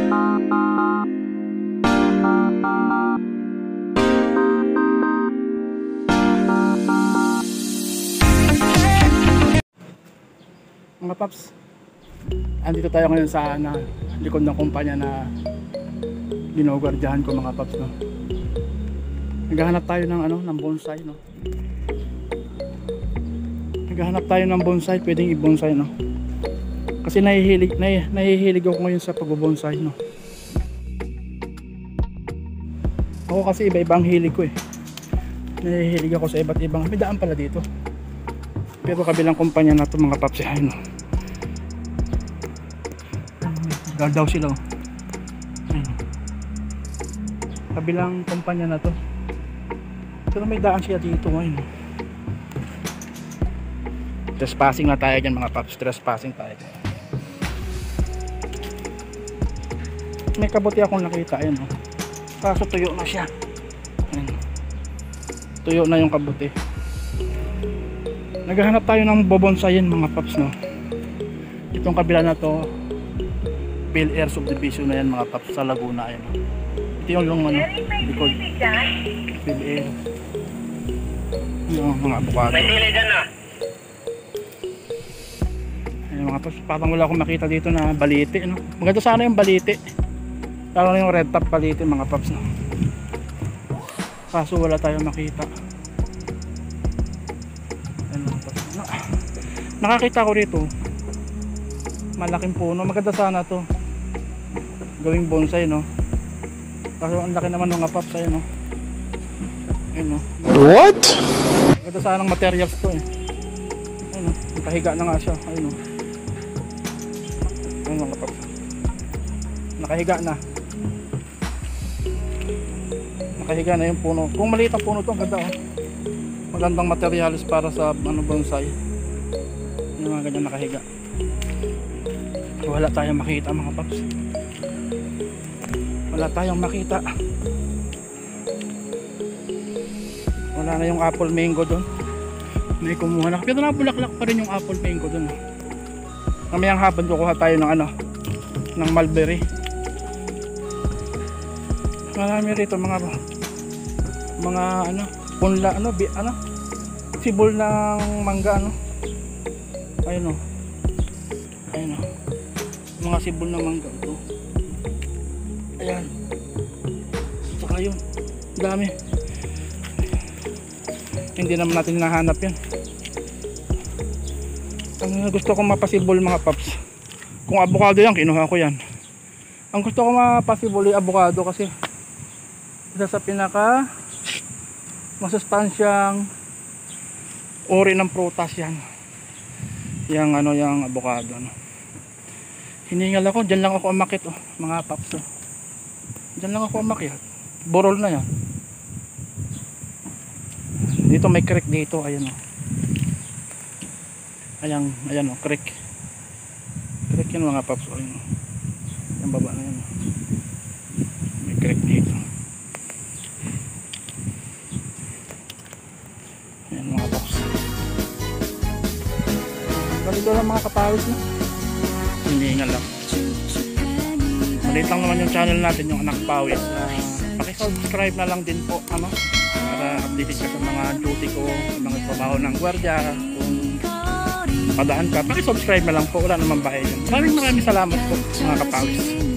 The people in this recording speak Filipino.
Mga paps, andito tayo ngayon sa likod ng kumpanya na ginogwardiyahan ko mga paps, no. Naghahanap tayo ng ng bonsai, no. Naghahanap tayo ng bonsai, pwedeng i-bonsai, no. Kasi nahihilig ako ngayon sa pag-bonsai, no. Ako kasi iba-ibang hilig ko eh. Nahihilig ako sa iba't ibang, may daan pala dito. Pero kabilang kumpanya na ito mga paps, ayun, no. Guard daw sila, oh. Ayun. Kabilang kumpanya na to. Pero may daan siya dito ngayon. Trespassing na tayo dyan mga paps. Trespassing tayo dyan. May kabuti akong nakita. Ayun, oh. Kaso tuyo na siya. Ayun. Tuyo na yung kabuti. Naghahanap tayo ng bobonsayin mga paps, no. Itong kabila na to, Bel Air Subdivision na yan mga paps, sa Laguna. Ayun, no. Ito yung long likod. Bel Air. Yung mga abukado. May pili dyan na. Ayun mga paps, parang wala akong makita dito na balite, no. Maganda sana yung balite. Lalo na yung red top balite mga paps, no. Kaso wala tayong makita. Ayun mga paps. Nakakita ko rito malaking puno, maganda sana to gawing bonsai, no. Kaso ang laki naman mga paps, ayun, no. Ayun, no. What? Maganda sana ng materials to eh. Ayun, no. Nakahiga na nga siya. Ayun, no. Ayun mga paps, nakahiga na. Nakahiga na yung puno. Kung maliit ang puno to, ang ganda, oh. Magandang materials para sa bonsai. Yung mga ganyan nakahiga. Wala tayong makita mga paps. Wala tayong makita. Wala na yung apple mango doon. May kumuha na. Pero nabulaklak pa rin yung apple mango doon. Mamayang hapon kukuha tayo ng ng mulberry. Marami rito mga punla, sibol ng mangga, ayun, ayun, mga sibol ng mangga ito. Ayan, saka yun, dami. Hindi naman natin hinahanap yan. Ang gusto kong mapasibol mga paps, kung avocado yan, kinuha ko yan. Ang gusto ko mapasibol ay avocado kasi isa sa pinaka masustansyang uri ng prutas yan. Yang yung avocado, no. Hiningal ako, dyan lang ako umakit, oh, mga paps, oh. Dyan lang ako umakit. Borol na yan. Dito may creek dito, ayan, oh. Ayan, oh, creek. Creek yan mga paps, oh, ayan, oh. Yung baba na yan, oh. May creek dito. Ayan mga paps. Ganito lang mga kapawis, no. Hiningal lang. Maliit lang naman yung channel natin, yung Anak Pawis. Paki-subscribe na lang din po, para updated ka sa mga duty ko, sa mga trabaho ng gwardiya. Kung padaan ka, paki-subscribe na lang po, wala naman bayad. Maraming salamat po mga kapawis.